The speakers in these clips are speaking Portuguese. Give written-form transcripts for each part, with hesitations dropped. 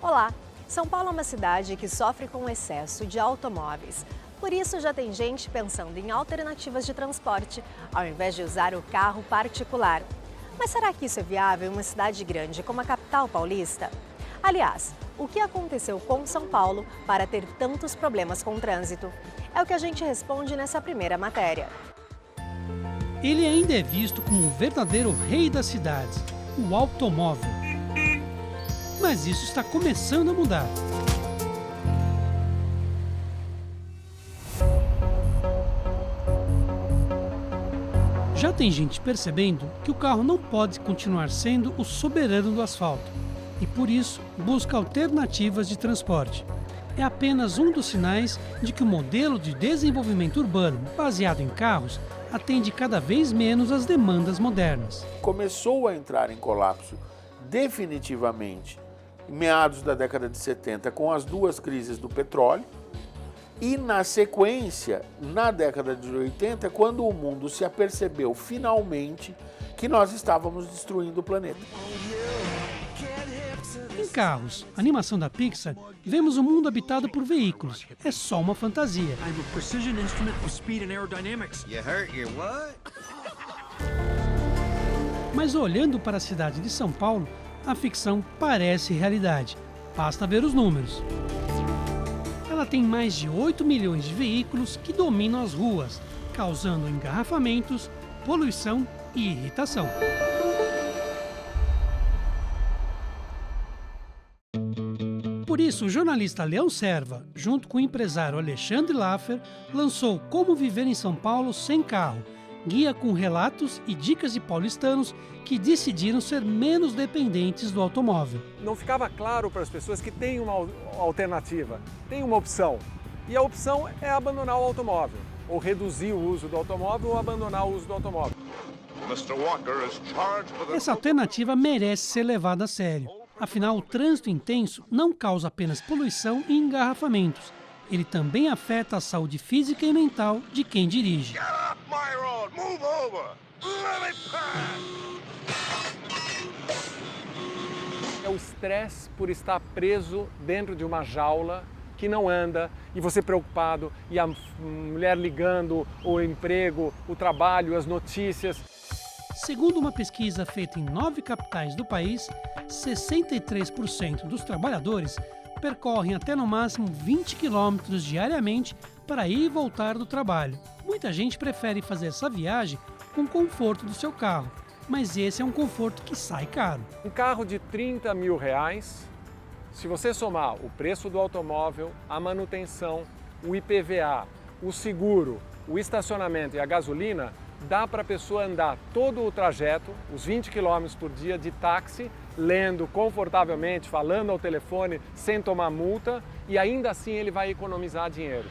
Olá! São Paulo é uma cidade que sofre com o excesso de automóveis. Por isso, já tem gente pensando em alternativas de transporte, ao invés de usar o carro particular. Mas será que isso é viável em uma cidade grande como a capital paulista? Aliás, o que aconteceu com São Paulo para ter tantos problemas com o trânsito? É o que a gente responde nessa primeira matéria. Ele ainda é visto como o verdadeiro rei das cidades, o automóvel. Mas isso está começando a mudar. Já tem gente percebendo que o carro não pode continuar sendo o soberano do asfalto e, por isso, busca alternativas de transporte. É apenas um dos sinais de que o modelo de desenvolvimento urbano baseado em carros atende cada vez menos às demandas modernas. Começou a entrar em colapso definitivamente em meados da década de 70 com as duas crises do petróleo e, na sequência, na década de 80, quando o mundo se apercebeu finalmente que nós estávamos destruindo o planeta. Em Carros, animação da Pixar, vemos um mundo habitado por veículos. É só uma fantasia. Mas olhando para a cidade de São Paulo, a ficção parece realidade. Basta ver os números. Ela tem mais de 8 milhões de veículos que dominam as ruas, causando engarrafamentos, poluição e irritação. Por isso, o jornalista Leão Serva, junto com o empresário Alexandre Laffer, lançou Como Viver em São Paulo Sem Carro, guia com relatos e dicas de paulistanos que decidiram ser menos dependentes do automóvel. Não ficava claro para as pessoas que tem uma alternativa, tem uma opção. E a opção é abandonar o automóvel, ou reduzir o uso do automóvel ou abandonar o uso do automóvel. Essa alternativa merece ser levada a sério. Afinal, o trânsito intenso não causa apenas poluição e engarrafamentos. Ele também afeta a saúde física e mental de quem dirige. É o estresse por estar preso dentro de uma jaula que não anda, e você preocupado, e a mulher ligando, o emprego, o trabalho, as notícias. Segundo uma pesquisa feita em 9 capitais do país, 63% dos trabalhadores percorrem até no máximo 20 quilômetros diariamente para ir e voltar do trabalho. Muita gente prefere fazer essa viagem com o conforto do seu carro, mas esse é um conforto que sai caro. Um carro de 30 mil reais, se você somar o preço do automóvel, a manutenção, o IPVA, o seguro, o estacionamento e a gasolina, dá para a pessoa andar todo o trajeto, os 20 quilômetros por dia de táxi, lendo confortavelmente, falando ao telefone, sem tomar multa, e ainda assim ele vai economizar dinheiro.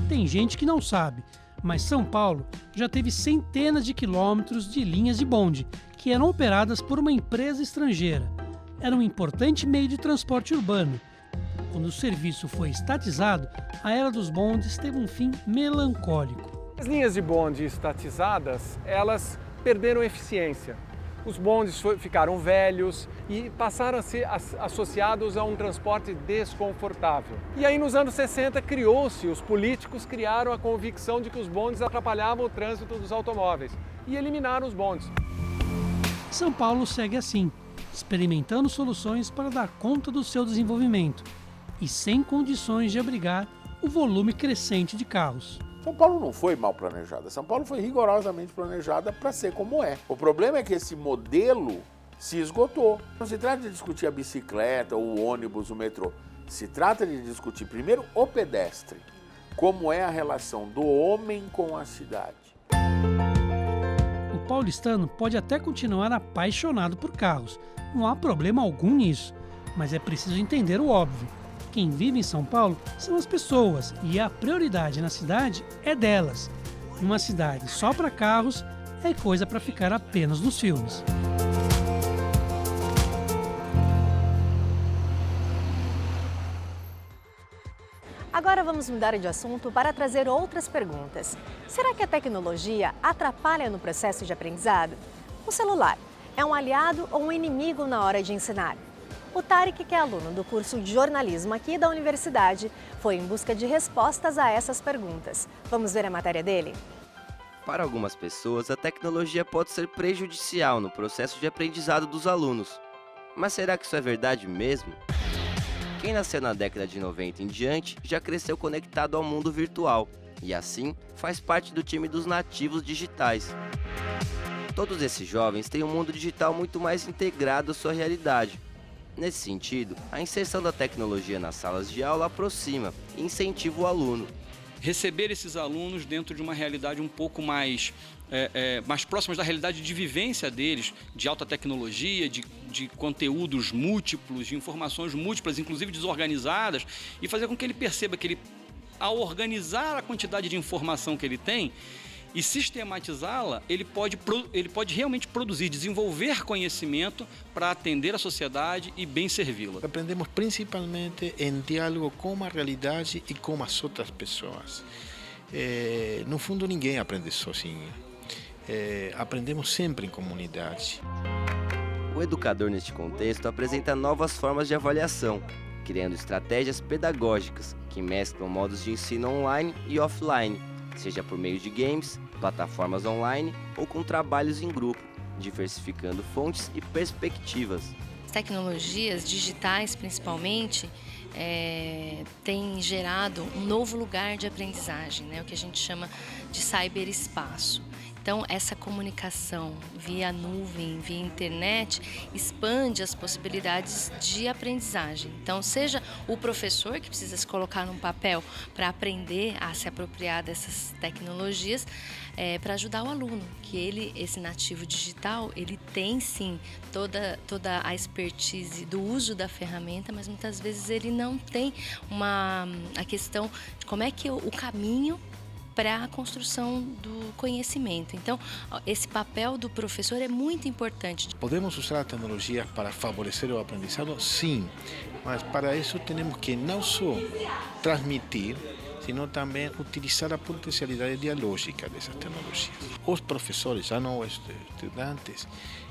Tem gente que não sabe, mas São Paulo já teve centenas de quilômetros de linhas de bonde, que eram operadas por uma empresa estrangeira. Era um importante meio de transporte urbano. Quando o serviço foi estatizado, a era dos bondes teve um fim melancólico. As linhas de bonde estatizadas, elas perderam eficiência. Os bondes ficaram velhos e passaram a ser associados a um transporte desconfortável. E aí nos anos 60 os políticos criaram a convicção de que os bondes atrapalhavam o trânsito dos automóveis e eliminaram os bondes. São Paulo segue assim, experimentando soluções para dar conta do seu desenvolvimento e sem condições de abrigar o volume crescente de carros. São Paulo não foi mal planejada, São Paulo foi rigorosamente planejada para ser como é. O problema é que esse modelo se esgotou. Não se trata de discutir a bicicleta, o ônibus, o metrô. Se trata de discutir primeiro o pedestre, como é a relação do homem com a cidade. O paulistano pode até continuar apaixonado por carros, não há problema algum nisso, mas é preciso entender o óbvio. Quem vive em São Paulo são as pessoas e a prioridade na cidade é delas. Uma cidade só para carros é coisa para ficar apenas nos filmes. Agora vamos mudar de assunto para trazer outras perguntas. Será que a tecnologia atrapalha no processo de aprendizado? O celular é um aliado ou um inimigo na hora de ensinar? O Tarek, que é aluno do curso de jornalismo aqui da universidade, foi em busca de respostas a essas perguntas. Vamos ver a matéria dele? Para algumas pessoas, a tecnologia pode ser prejudicial no processo de aprendizado dos alunos. Mas será que isso é verdade mesmo? Quem nasceu na década de 90 em diante já cresceu conectado ao mundo virtual e, assim, faz parte do time dos nativos digitais. Todos esses jovens têm um mundo digital muito mais integrado à sua realidade. Nesse sentido, a inserção da tecnologia nas salas de aula aproxima e incentiva o aluno. Receber esses alunos dentro de uma realidade um pouco mais próxima da realidade de vivência deles, de alta tecnologia, de conteúdos múltiplos, de informações múltiplas, inclusive desorganizadas, e fazer com que ele perceba que ele, ao organizar a quantidade de informação que ele tem, e sistematizá-la, ele pode realmente produzir, desenvolver conhecimento para atender a sociedade e bem servi-la. Aprendemos principalmente em diálogo com a realidade e com as outras pessoas. No fundo, ninguém aprende sozinho. Aprendemos sempre em comunidade. O educador, neste contexto, apresenta novas formas de avaliação, criando estratégias pedagógicas que mesclam modos de ensino online e offline, seja por meio de games, plataformas online ou com trabalhos em grupo, diversificando fontes e perspectivas. As tecnologias digitais, principalmente, têm gerado um novo lugar de aprendizagem, né? O que a gente chama de cyberespaço. Então, essa comunicação via nuvem, via internet, expande as possibilidades de aprendizagem. Então, seja o professor que precisa se colocar num papel para aprender a se apropriar dessas tecnologias, para ajudar o aluno, que esse nativo digital, ele tem sim toda a expertise do uso da ferramenta, mas muitas vezes ele não tem a questão de como é que o caminho para a construção do conhecimento. Então, esse papel do professor é muito importante. Podemos usar a tecnologia para favorecer o aprendizado? Sim, mas para isso temos que não só transmitir, sino também utilizar a potencialidade dialógica dessas tecnologias. Os professores, já não os estudantes,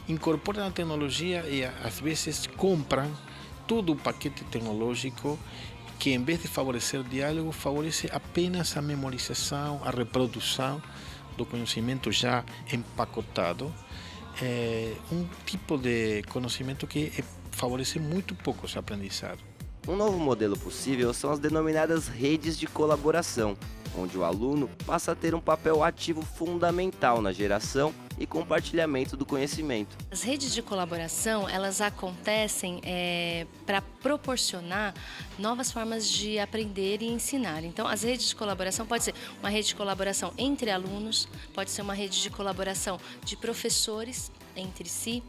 incorporam a tecnologia e às vezes compram todo o paquete tecnológico que, em vez de favorecer o diálogo, favorece apenas a memorização, a reprodução do conhecimento já empacotado. Um tipo de conhecimento que favorece muito pouco esse aprendizado. Um novo modelo possível são as denominadas redes de colaboração, onde o aluno passa a ter um papel ativo fundamental na geração e compartilhamento do conhecimento. As redes de colaboração, elas acontecem para proporcionar novas formas de aprender e ensinar. Então, as redes de colaboração pode ser uma rede de colaboração entre alunos, pode ser uma rede de colaboração de professores entre si.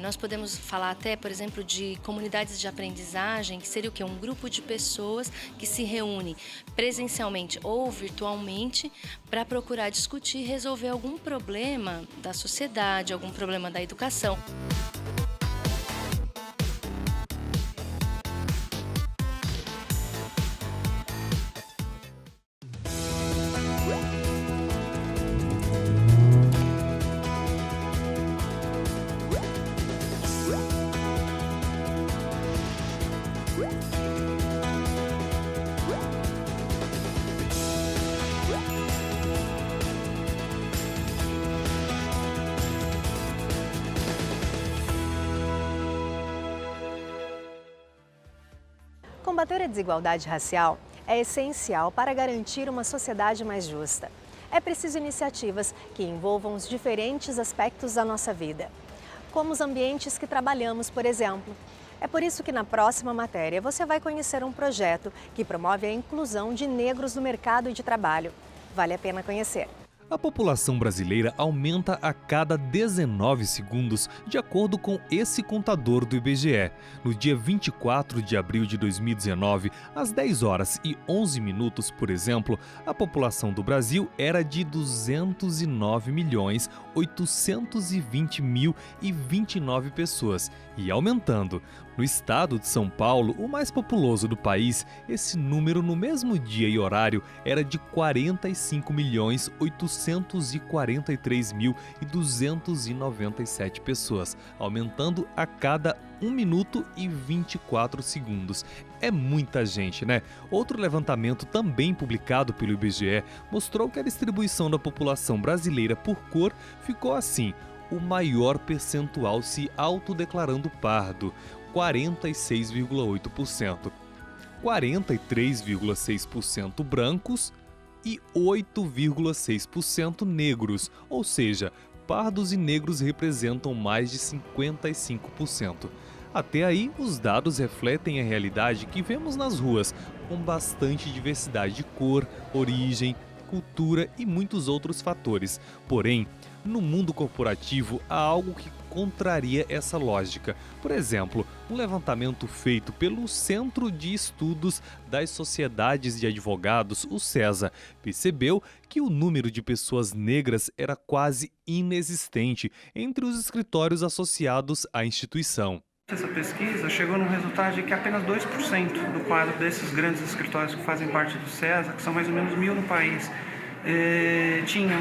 Nós podemos falar até, por exemplo, de comunidades de aprendizagem, que seria o quê? Um grupo de pessoas que se reúne presencialmente ou virtualmente para procurar discutir e resolver algum problema da sociedade, algum problema da educação. Combater a desigualdade racial é essencial para garantir uma sociedade mais justa. É preciso iniciativas que envolvam os diferentes aspectos da nossa vida, como os ambientes que trabalhamos, por exemplo. É por isso que na próxima matéria você vai conhecer um projeto que promove a inclusão de negros no mercado de trabalho. Vale a pena conhecer. A população brasileira aumenta a cada 19 segundos, de acordo com esse contador do IBGE. No dia 24 de abril de 2019, às 10 horas e 11 minutos, por exemplo, a população do Brasil era de 209.820.029 pessoas e aumentando. No estado de São Paulo, o mais populoso do país, esse número no mesmo dia e horário era de 45.843.297 pessoas, aumentando a cada 1 minuto e 24 segundos. É muita gente, né? Outro levantamento também publicado pelo IBGE mostrou que a distribuição da população brasileira por cor ficou assim: o maior percentual se autodeclarando pardo, 46,8%, 43,6% brancos e 8,6% negros, ou seja, pardos e negros representam mais de 55%. Até aí, os dados refletem a realidade que vemos nas ruas, com bastante diversidade de cor, origem, cultura e muitos outros fatores. Porém, no mundo corporativo há algo que contraria essa lógica. Por exemplo, um levantamento feito pelo Centro de Estudos das Sociedades de Advogados, o CESA, percebeu que o número de pessoas negras era quase inexistente entre os escritórios associados à instituição. Essa pesquisa chegou no resultado de que apenas 2% do quadro desses grandes escritórios que fazem parte do CESA, que são mais ou menos 1.000 no país, tinham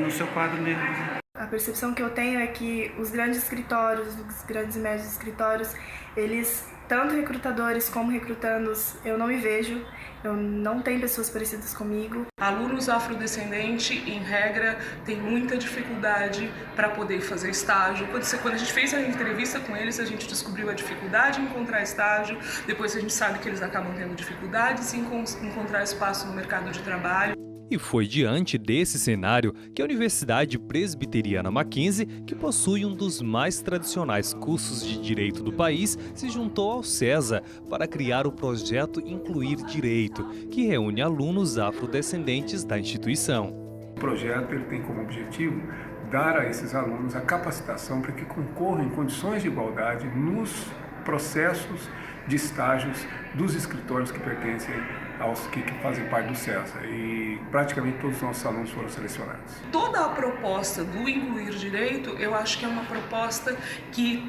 no seu quadro negros. A percepção que eu tenho é que os grandes escritórios, os grandes e médios escritórios, eles, tanto recrutadores como recrutandos, eu não me vejo, eu não tenho pessoas parecidas comigo. Alunos afrodescendentes, em regra, têm muita dificuldade para poder fazer estágio. Quando a gente fez a entrevista com eles, a gente descobriu a dificuldade em encontrar estágio, depois a gente sabe que eles acabam tendo dificuldades em encontrar espaço no mercado de trabalho. E foi diante desse cenário que a Universidade Presbiteriana Mackenzie, que possui um dos mais tradicionais cursos de direito do país, se juntou ao CESA para criar o projeto Incluir Direito, que reúne alunos afrodescendentes da instituição. O projeto ele tem como objetivo dar a esses alunos a capacitação para que concorram em condições de igualdade nos processos de estágios dos escritórios que pertencem aos que fazem parte do CESA, e praticamente todos os nossos alunos foram selecionados. Toda a proposta do Incluir Direito, eu acho que é uma proposta que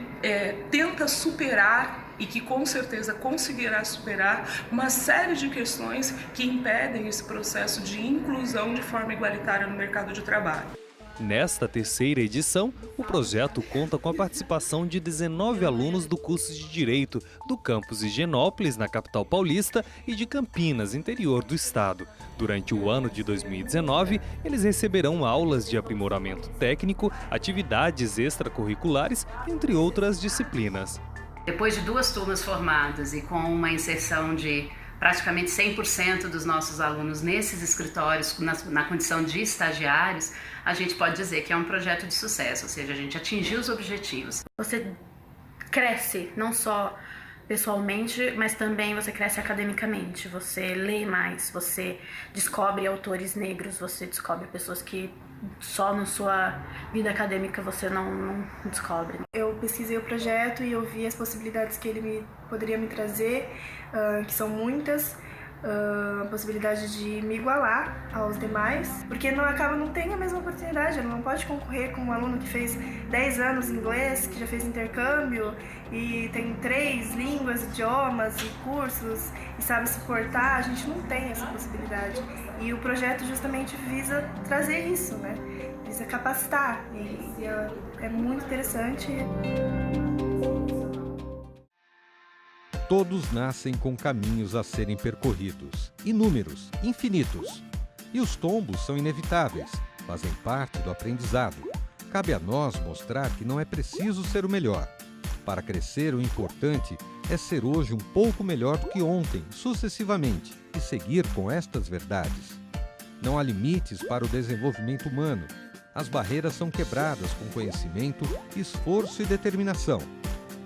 tenta superar e que com certeza conseguirá superar uma série de questões que impedem esse processo de inclusão de forma igualitária no mercado de trabalho. Nesta terceira edição, o projeto conta com a participação de 19 alunos do curso de Direito do campus Higienópolis, na capital paulista, e de Campinas, interior do estado. Durante o ano de 2019, eles receberão aulas de aprimoramento técnico, atividades extracurriculares, entre outras disciplinas. Depois de 2 turmas formadas e com uma inserção de praticamente 100% dos nossos alunos nesses escritórios, na condição de estagiários, a gente pode dizer que é um projeto de sucesso, ou seja, a gente atingiu os objetivos. Você cresce, não só pessoalmente, mas também você cresce academicamente, você lê mais, você descobre autores negros, você descobre pessoas que só na sua vida acadêmica você não descobre. Eu pesquisei o projeto e eu vi as possibilidades que ele poderia me trazer, que são muitas, a possibilidade de me igualar aos demais, porque não tem a mesma oportunidade, não pode concorrer com um aluno que fez 10 anos inglês, que já fez intercâmbio e tem 3 línguas, idiomas e cursos e sabe se portar. A gente não tem essa possibilidade e o projeto justamente visa trazer isso, né? Visa capacitar e é muito interessante. Todos nascem com caminhos a serem percorridos, inúmeros, infinitos. E os tombos são inevitáveis, fazem parte do aprendizado. Cabe a nós mostrar que não é preciso ser o melhor. Para crescer, o importante é ser hoje um pouco melhor do que ontem, sucessivamente, e seguir com estas verdades. Não há limites para o desenvolvimento humano. As barreiras são quebradas com conhecimento, esforço e determinação.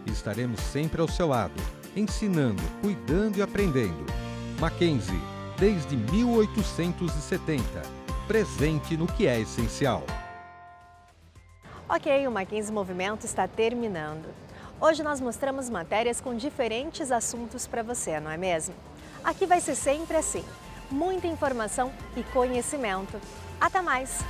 E estaremos sempre ao seu lado, ensinando, cuidando e aprendendo. Mackenzie, desde 1870, presente no que é essencial. Ok, o Mackenzie Movimento está terminando. Hoje nós mostramos matérias com diferentes assuntos para você, não é mesmo? Aqui vai ser sempre assim, muita informação e conhecimento. Até mais!